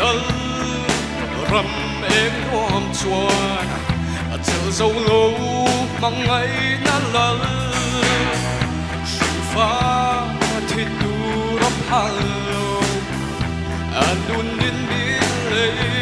thân rầm êm ôm chuồn chờ dấu lâu mong ấy đã lỡ phá thì tu rắp hà lâu luôn đến biết lấy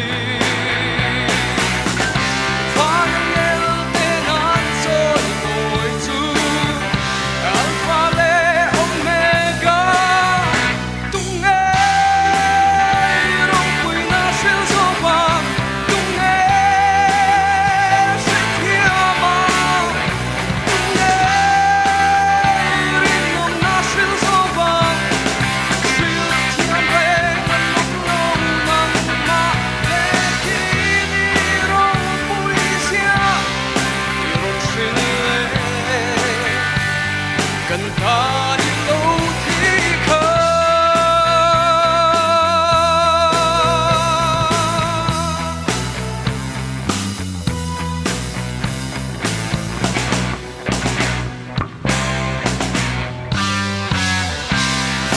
cần ta đi lâu thì khơi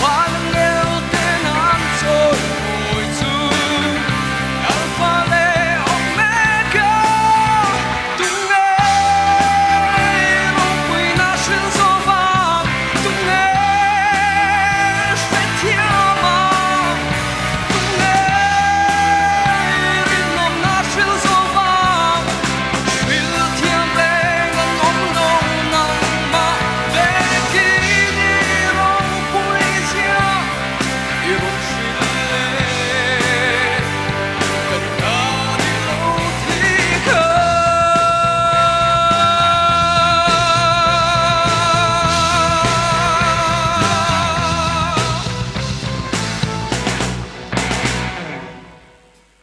hoa nắng nghèo tên ăn rồi ngồi du alpha le omega tung nghe rong quỳ na xin gió